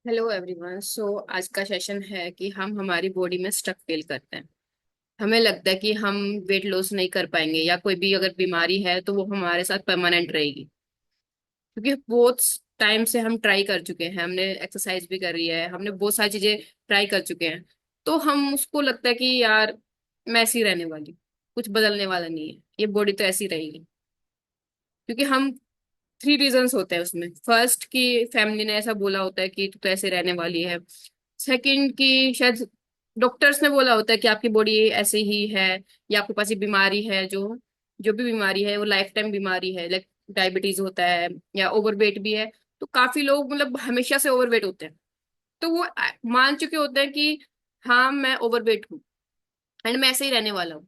Hello everyone. आज का session है कि हम हमारी बॉडी में स्टक फील करते हैं। हमें लगता है कि हम वेट लॉस नहीं कर पाएंगे या कोई भी अगर बीमारी है तो वो हमारे साथ परमानेंट रहेगी। क्योंकि बहुत टाइम से हम ट्राई कर चुके हैं, हमने एक्सरसाइज भी करी है, हमने बहुत सारी चीजें ट्राई कर चुके हैं। तो हम उसको लगता है कि यार मैं ऐसी रहने वाली, कुछ बदलने वाला नहीं है, ये बॉडी तो ऐसी रहेगी। क्योंकि हम थ्री रीजंस होते हैं उसमें। फर्स्ट कि फैमिली ने ऐसा बोला होता है कि तू तो ऐसे रहने वाली है। सेकंड कि शायद डॉक्टर्स ने बोला होता है कि आपकी बॉडी ऐसे ही है, या आपके पास ये बीमारी है, जो जो भी बीमारी है वो लाइफ टाइम बीमारी है, लाइक डायबिटीज होता है या ओवरवेट भी है। तो काफी लोग मतलब हमेशा से ओवरवेट होते हैं। तो वो मान चुके होते हैं कि हाँ मैं ओवरवेट हूँ एंड मैं ऐसे ही रहने वाला हूँ,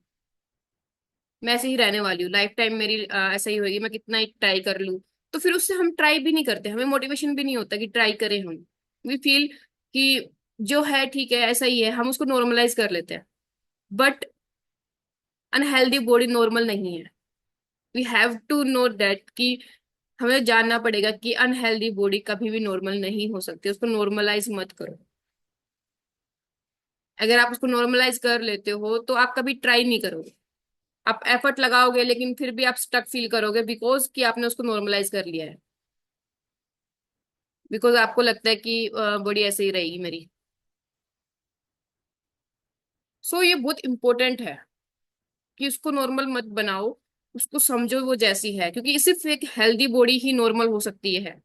मैं ऐसे ही रहने वाली हूँ, लाइफ टाइम मेरी ऐसा ही होगी, मैं कितना ही ट्राई कर लूँ। तो फिर उससे हम ट्राई भी नहीं करते, हमें मोटिवेशन भी नहीं होता कि ट्राई करें हम। वी फील कि जो है ठीक है, ऐसा ही है, हम उसको नॉर्मलाइज कर लेते हैं। बट अनहेल्दी बॉडी नॉर्मल नहीं है। We have to know that कि हमें जानना पड़ेगा कि अनहेल्दी बॉडी कभी भी नॉर्मल नहीं हो सकती, उसको नॉर्मलाइज मत करो। अगर आप उसको नॉर्मलाइज कर लेते हो तो आप कभी ट्राई नहीं करोगे। आप एफर्ट लगाओगे लेकिन फिर भी आप स्टक फील करोगे, बिकॉज कि आपने उसको नॉर्मलाइज कर लिया है। बिकॉज आपको लगता है कि बॉडी ऐसे ही रहेगी मेरी। ये बहुत इंपॉर्टेंट है कि उसको नॉर्मल मत बनाओ, उसको समझो वो जैसी है, क्योंकि सिर्फ एक हेल्दी बॉडी ही नॉर्मल हो सकती है।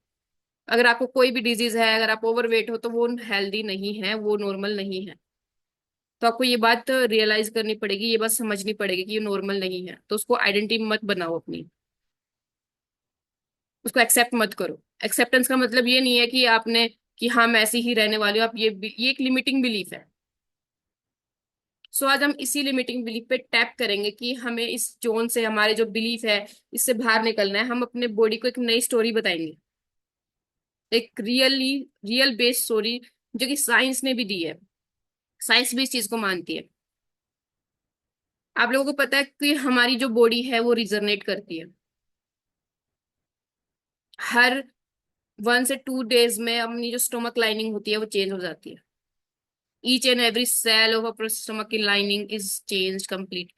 अगर आपको कोई भी डिजीज है, अगर आप ओवरवेट हो, तो वो हेल्दी नहीं है, वो नॉर्मल नहीं है। तो आपको ये बात रियलाइज करनी पड़ेगी, ये बात समझनी पड़ेगी कि ये नॉर्मल नहीं है। तो उसको आइडेंटिटी मत बनाओ अपनी, उसको एक्सेप्ट मत करो। एक्सेप्टेंस का मतलब ये नहीं है कि आपने कि हाँ मैं ऐसी ही रहने वाली हूँ, आप ये एक लिमिटिंग बिलीफ है। आज हम इसी लिमिटिंग बिलीफ पे टैप करेंगे कि हमें इस जोन से, हमारे जो बिलीफ है, इससे बाहर निकलना है। हम अपने बॉडी को एक नई स्टोरी बताएंगे, एक रियल बेस्ड स्टोरी, जो कि साइंस ने भी दी है। साइंस भी इस चीज को मानती है। आप लोगों को पता है कि हमारी जो बॉडी है वो रिजनरेट करती है। हर 1 से 2 डेज में अपनी जो स्टोमक लाइनिंग होती है वो चेंज हो जाती है। Each and every cell of upper stomach lining is change complete.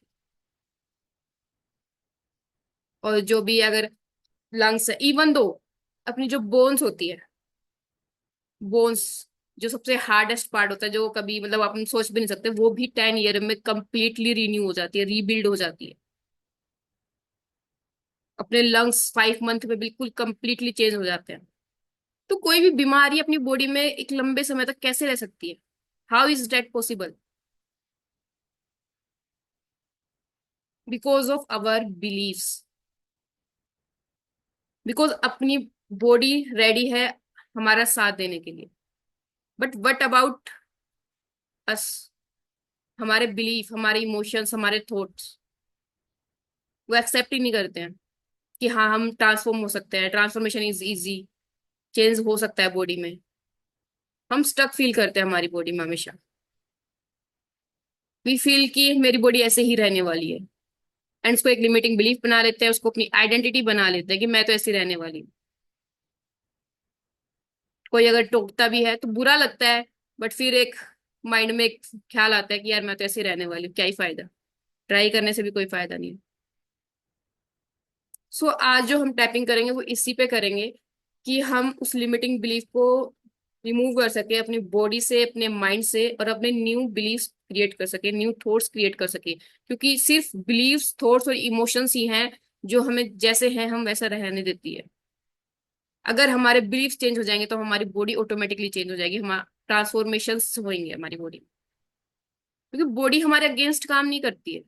और जो भी अगर लंग्स, इवन दो अपनी जो बोन्स होती है, बोन्स जो सबसे हार्डेस्ट पार्ट होता है, जो कभी मतलब आप सोच भी नहीं सकते, वो भी 10 ईयर में कंप्लीटली रीन्यू हो जाती है, रीबिल्ड हो जाती है। अपने लंग्स 5 मंथ में बिल्कुल कंप्लीटली चेंज हो जाते हैं। तो कोई भी बीमारी अपनी बॉडी में एक लंबे समय तक कैसे रह सकती है? How is that possible? Because of our beliefs. Because अपनी बॉडी रेडी है हमारा साथ देने के लिए। But what about us? हमारे बिलीफ, हमारे इमोशंस, हमारे थॉट्स वो एक्सेप्ट ही नहीं करते हैं कि हाँ हम ट्रांसफॉर्म हो सकते हैं, ट्रांसफॉर्मेशन इज इजी, चेंज हो सकता है बॉडी में। हम स्टक फील करते हैं हमारी बॉडी में हमेशा। वी फील कि मेरी बॉडी ऐसे ही रहने वाली है, एंड उसको एक लिमिटिंग बिलीफ बना लेते हैं, उसको अपनी आइडेंटिटी बना लेते हैं कि मैं तो ऐसी रहने वाली हूँ। कोई अगर टोकता भी है तो बुरा लगता है, बट फिर एक माइंड में एक ख्याल आता है कि यार मैं तो ऐसी रहने वाली हूँ, क्या ही फायदा, ट्राई करने से भी कोई फायदा नहीं है। आज जो हम टैपिंग करेंगे वो इसी पे करेंगे कि हम उस लिमिटिंग बिलीफ को रिमूव कर सके अपनी बॉडी से, अपने माइंड से, और अपने न्यू बिलीफ्स क्रिएट कर सके, न्यू थॉट्स क्रिएट कर सके। क्योंकि सिर्फ बिलीफ्स, थॉट्स और इमोशंस ही हैं जो हमें जैसे हैं हम वैसा रहने देती है। अगर हमारे बिलीफ चेंज हो जाएंगे तो हमारी बॉडी ऑटोमेटिकली चेंज हो जाएगी, हमारा ट्रांसफॉर्मेशन होंगे हमारी बॉडी में। क्योंकि बॉडी हमारे अगेंस्ट काम नहीं करती है।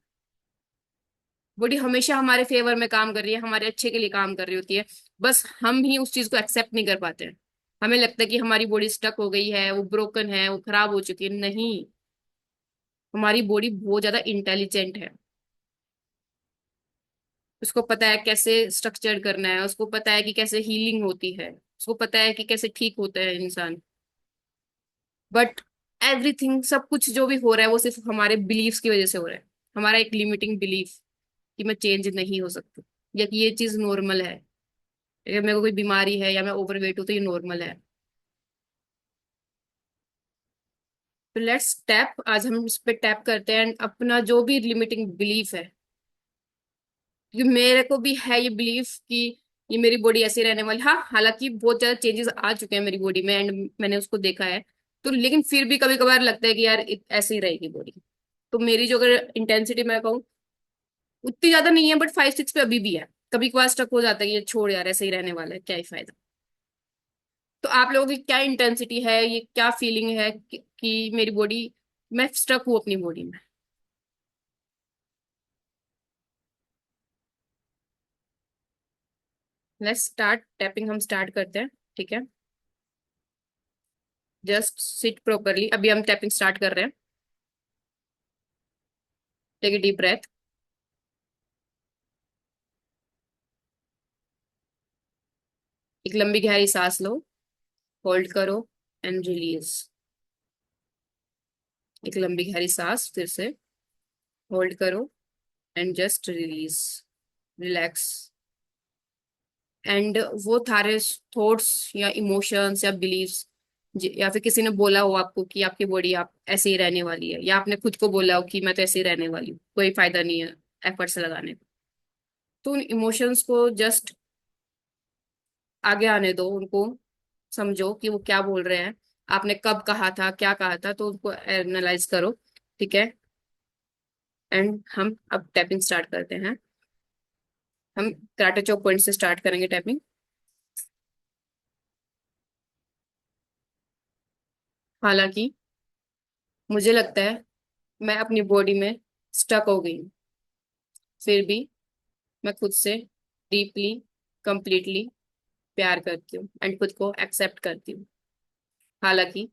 बॉडी हमेशा हमारे फेवर में काम कर रही है, हमारे अच्छे के लिए काम कर रही होती है। बस हम ही उस चीज को एक्सेप्ट नहीं कर पाते हैं। हमें लगता है कि हमारी बॉडी स्टक हो गई है, वो ब्रोकन है, वो खराब हो चुकी है। नहीं, हमारी बॉडी बहुत ज्यादा इंटेलिजेंट है। उसको पता है कैसे स्ट्रक्चर करना है, उसको पता है कि कैसे हीलिंग होती है, उसको पता है कि कैसे ठीक होता है इंसान। बट एवरीथिंग, सब कुछ जो भी हो रहा है वो सिर्फ हमारे बिलीव्स की वजह से हो रहा है। हमारा एक लिमिटिंग बिलीफ कि मैं चेंज नहीं हो सकती, या कि ये चीज नॉर्मल है, अगर मेरे को कोई बीमारी है या मैं ओवरवेट हूँ तो ये नॉर्मल है। तो लेट्स टैप, आज हम इस पे टैप करते हैं एंड अपना जो भी लिमिटिंग बिलीफ है, क्योंकि मेरे को भी है ये बिलीफ कि ये मेरी बॉडी ऐसी रहने वाली, हाँ हालांकि बहुत ज्यादा चेंजेस आ चुके हैं मेरी बॉडी में एंड मैंने उसको देखा है। तो लेकिन फिर भी कभी कभार लगता है कि यार ऐसे ही रहेगी बॉडी। तो मेरी जो अगर इंटेंसिटी मैं कहूँ उतनी ज्यादा नहीं है, बट 5-6 पे अभी भी है। कभी कभार स्टक हो जाता है कि ये छोड़ यार ऐसे ही रहने वाला है, क्या ही फायदा। तो आप लोगों की क्या इंटेंसिटी है, ये क्या फीलिंग है कि मेरी बॉडी, मैं स्टक हूँ अपनी बॉडी में। लेट्स स्टार्ट टैपिंग, हम स्टार्ट करते हैं। ठीक है, जस्ट सिट प्रॉपरली, अभी हम टैपिंग स्टार्ट कर रहे हैं। टेक ए डीप ब्रेथ, एक लंबी गहरी सांस लो, होल्ड करो एंड रिलीज। एक लंबी गहरी सांस फिर से, होल्ड करो and just release, relax. And वो थारे थॉट्स या इमोशंस या बिलीव्स, या फिर किसी ने बोला हो आपको कि आपकी बॉडी आप ऐसे ही रहने वाली है, या आपने खुद को बोला हो कि मैं तो ऐसे ही रहने वाली हूँ, कोई फायदा नहीं है एफर्ट्स लगाने का। तो उन इमोशंस को जस्ट आगे आने दो, उनको समझो कि वो क्या बोल रहे हैं, आपने कब कहा था, क्या कहा था, तो उनको एनालाइज करो। ठीक है, एंड हम अब टैपिंग स्टार्ट करते हैं। हम कराटे चौक पॉइंट से स्टार्ट करेंगे टैपिंग। हालांकि मुझे लगता है मैं अपनी बॉडी में स्टक हो गई हूँ, फिर भी मैं खुद से डीपली, कंप्लीटली प्यार करती हूँ एंड खुद को एक्सेप्ट करती हूँ। हालांकि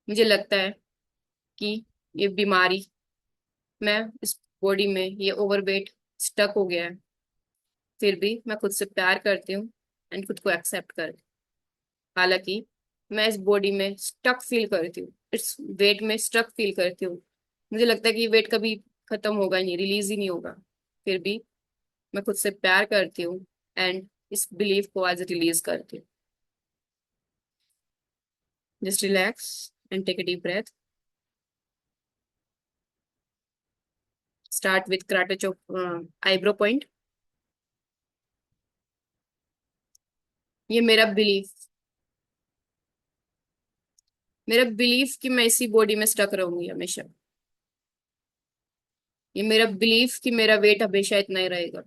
मुझे लगता है कि ये बीमारी, मैं इस बॉडी में ये ओवरवेट स्टक हो गया है, फिर भी मैं खुद से प्यार करती हूँ एंड खुद को एक्सेप्ट करती हूँ। हालांकि मैं इस बॉडी में स्टक फील करती हूँ, इस वेट में स्टक फील करती हूँ, मुझे लगता है कि ये वेट कभी खत्म होगा ही नहीं, रिलीज ही नहीं होगा, फिर भी मैं खुद से प्यार करती हूँ एंड इस बिलीफ को आज रिलीज करती हूँ। Just relax and take a deep breath. Start with karate chop eyebrow point. ये मेरा बिलीफ कि मैं इसी बॉडी में स्टक रहूंगी हमेशा। ये मेरा बिलीफ कि मेरा वेट हमेशा इतना ही रहेगा।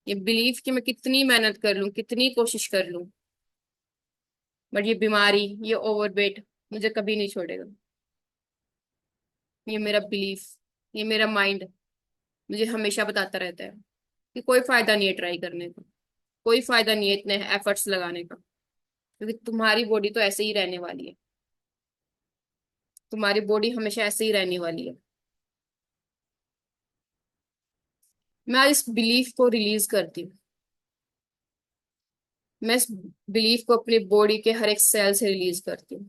ये बिलीफ कि मैं कितनी मेहनत कर लूं, कितनी कोशिश कर लूं, बट ये बीमारी, ये ओवरवेट मुझे कभी नहीं छोड़ेगा। ये मेरा बिलीफ, ये मेरा माइंड मुझे हमेशा बताता रहता है कि कोई फायदा नहीं है ट्राई करने का, कोई फायदा नहीं है इतने एफर्ट्स लगाने का, क्योंकि तुम्हारी बॉडी तो ऐसे ही रहने वाली है, तुम्हारी बॉडी हमेशा ऐसे ही रहने वाली है। मैं आज इस बिलीफ को रिलीज करती हूँ। मैं इस बिलीफ को अपनी बॉडी के हर एक सेल से रिलीज करती हूँ,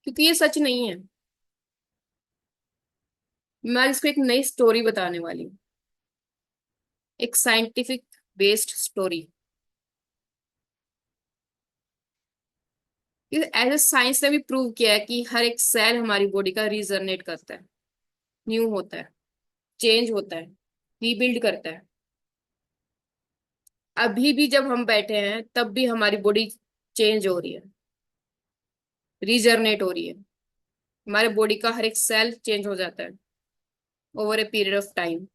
क्योंकि ये सच नहीं है। मैं आज इसको एक नई स्टोरी बताने वाली हूँ, एक scientific based story. As a science ने भी प्रूव किया है कि हर एक सेल हमारी बॉडी का रीजनरेट करता है, न्यू होता है, चेंज होता है, रीबिल्ड करता है। अभी भी जब हम बैठे हैं तब भी हमारी बॉडी चेंज हो रही है, रीजनरेट हो रही है। हमारे बॉडी का हर एक सेल चेंज हो जाता है over a period of time.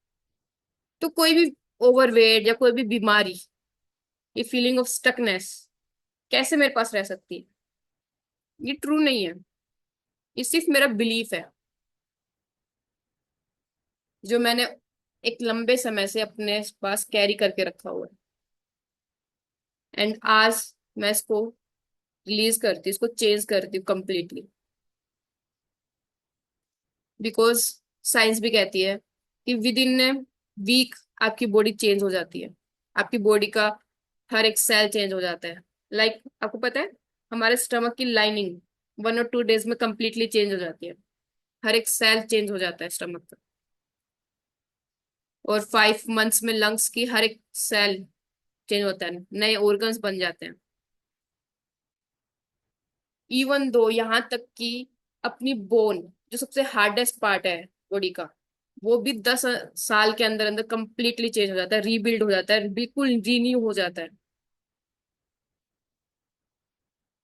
तो कोई भी ओवरवेट या कोई भी बीमारी, ये फीलिंग ऑफ स्टकनेस कैसे मेरे पास रह सकती है? ये ट्रू नहीं है, ये सिर्फ मेरा बिलीफ है, जो मैंने एक लंबे समय से अपने पास कैरी करके रखा हुआ है। एंड आज मैं इसको रिलीज करती हूँ, इसको चेंज करती हूँ कम्प्लीटली। बिकॉज साइंस भी कहती है कि विद इन ए वीक आपकी बॉडी चेंज हो जाती है, आपकी बॉडी का हर एक सेल चेंज हो जाता है। आपको पता है हमारे स्टमक की लाइनिंग 1 और 2 डेज में कंप्लीटली चेंज हो जाती है, हर एक सेल चेंज हो जाता है स्टमक का। और 5 मंथ्स में लंग्स की हर एक सेल चेंज होता है, नए ऑर्गन्स बन जाते हैं। इवन दो यहाँ तक कि अपनी बोन, जो सबसे हार्डेस्ट पार्ट है बॉडी का, वो भी 10 साल के अंदर अंदर कंप्लीटली चेंज हो जाता है, रीबिल्ड हो जाता है, बिल्कुल रीन्यू हो जाता है।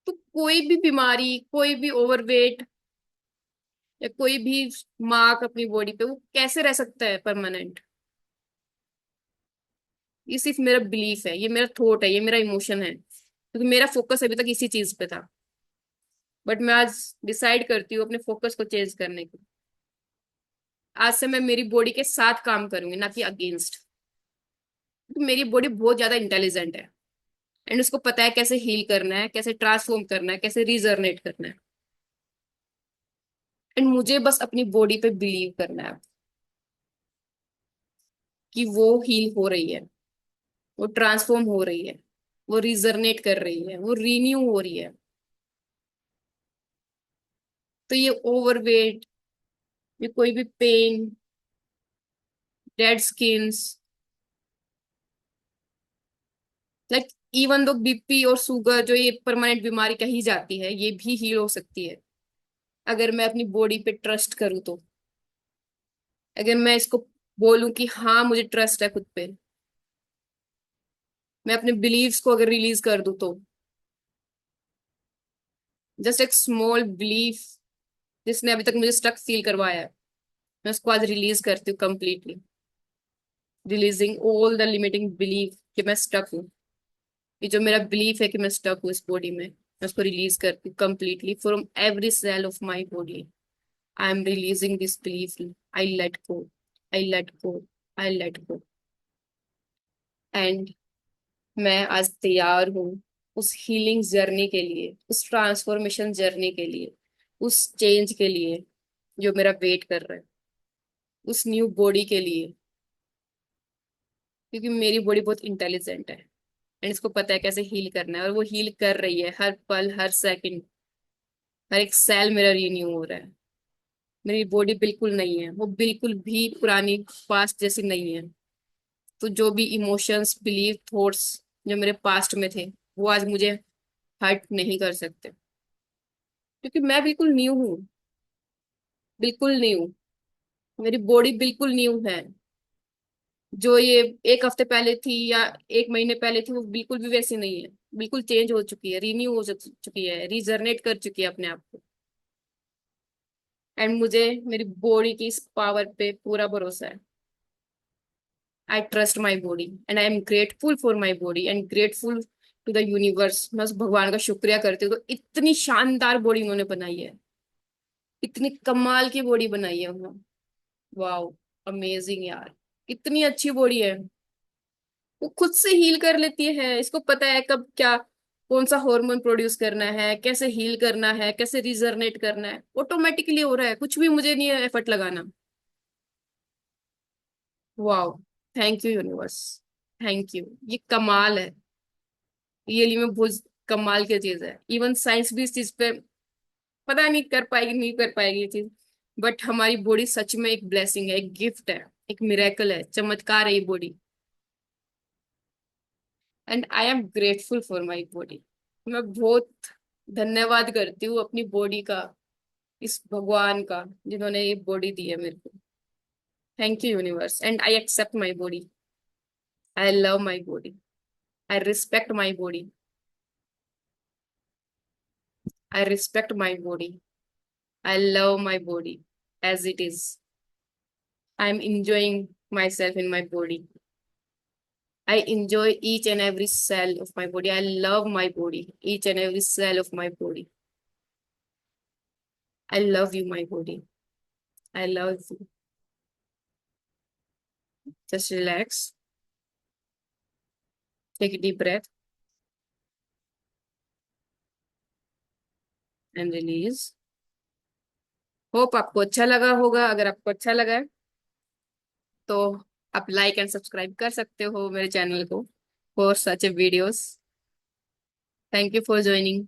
तो कोई भी बीमारी, कोई भी ओवरवेट या कोई भी मार्क अपनी बॉडी पे, वो कैसे रह सकता है परमानेंट? ये सिर्फ मेरा बिलीफ है, ये मेरा थॉट है, ये मेरा इमोशन है, क्योंकि मेरा फोकस अभी तक इसी चीज पे था। बट मैं आज डिसाइड करती हूँ अपने फोकस को चेंज करने की। आज से मैं मेरी बॉडी के साथ काम करूंगी, ना कि अगेंस्ट। क्योंकि मेरी बॉडी बहुत ज्यादा इंटेलिजेंट है, एंड उसको पता है कैसे हील करना है, कैसे ट्रांसफॉर्म करना है, कैसे रिजर्नेट करना है। एंड मुझे बस अपनी बॉडी पे बिलीव करना है कि वो हील हो रही है, वो ट्रांसफॉर्म हो रही है, वो रिजर्नेट कर रही है, वो रीन्यू हो रही है। तो ये ओवरवेट, ये कोई भी pain, dead skins, like even though BP और शुगर, जो ये परमानेंट बीमारी कही जाती है, ये भी हील हो सकती है अगर मैं अपनी बॉडी पे ट्रस्ट करूँ तो। अगर मैं इसको बोलूं कि हाँ मुझे ट्रस्ट है खुद पे, मैं अपने बिलीव्स को अगर रिलीज कर दूं तो, जस्ट एक स्मॉल बिलीफ जिसने अभी तक मुझे स्टक फील करवाया है, मैं उसको आज रिलीज करती हूँ completely, releasing all the limiting belief कि मैं स्टक हूँ। ये जो मेरा बिलीफ है कि मैं स्टक हूँ इस बॉडी में, मैं उसको रिलीज करती हूँ completely from every cell of my body. I am releasing this belief. I let go, I let go, I let go. And मैं आज तैयार हूँ उस हीलिंग जर्नी के लिए, उस ट्रांसफॉर्मेशन जर्नी के लिए, उस चेंज के लिए जो मेरा वेट कर रहा है, उस न्यू बॉडी के लिए। क्योंकि मेरी बॉडी बहुत इंटेलिजेंट है, एंड इसको पता है कैसे हील करना है, और वो हील कर रही है हर पल, हर सेकंड। हर एक सेल मेरा रीन्यू हो रहा है। मेरी बॉडी बिल्कुल नहीं है, वो बिल्कुल भी पुरानी पास्ट जैसी नहीं है। तो जो भी इमोशंस, बिलीव, थॉट्स जो मेरे पास्ट में थे, वो आज मुझे हर्ट नहीं कर सकते, क्योंकि मैं बिल्कुल न्यू हूँ, बिल्कुल न्यू। मेरी बॉडी बिल्कुल न्यू है। जो ये एक हफ्ते पहले थी या एक महीने पहले थी, वो बिल्कुल भी वैसी नहीं है। बिल्कुल चेंज हो चुकी है, रीन्यू हो चुकी है, रीजनरेट कर चुकी है अपने आप को। एंड मुझे मेरी बॉडी की इस पावर पे पूरा भरोसा है। I trust my body and I am grateful for my body and grateful to the universe. मैं उस भगवान का शुक्रिया करती हूँ, तो इतनी शानदार बॉडी उन्होंने बनाई है, इतनी कमाल की बॉडी बनाई है उन्होंने। वाओ, अमेजिंग यार, इतनी अच्छी बॉडी है। वो खुद से हील कर लेती है, इसको पता है कब क्या, कौन सा हार्मोन प्रोड्यूस करना है, कैसे हील करना है, कैसे रिजर्नेट करना है, ऑटोमेटिकली हो रहा है, कुछ भी मुझे नहीं है एफर्ट लगाना। Wow, thank you universe, thank you. ये कमाल है, ये लिए में बहुत कमाल की चीज है। इवन साइंस भी इस चीज पे पता नहीं कर पाएगी नहीं कर पाएगी ये चीज, बट हमारी बॉडी सच में एक ब्लेसिंग है, एक गिफ्ट है, एक मिरेकल है, चमत्कार है ये body. And I am grateful for my body. मैं बहुत धन्यवाद करती हूँ अपनी बॉडी का, इस भगवान का जिन्होंने ये बॉडी दी है मेरे को। Thank you universe, and I accept my body. I love my body, I respect my body, I respect my body, I love my body as it is. I am enjoying myself in my body. I enjoy each and every cell of my body. I love my body, each and every cell of my body. I love you, my body. I love you. Just relax. Take a deep breath and release. Hope आपको अच्छा लगा होगा। अगर आपको अच्छा लगा है तो आप लाइक एंड सब्सक्राइब कर सकते हो मेरे चैनल को for such A videos. Thank you for joining.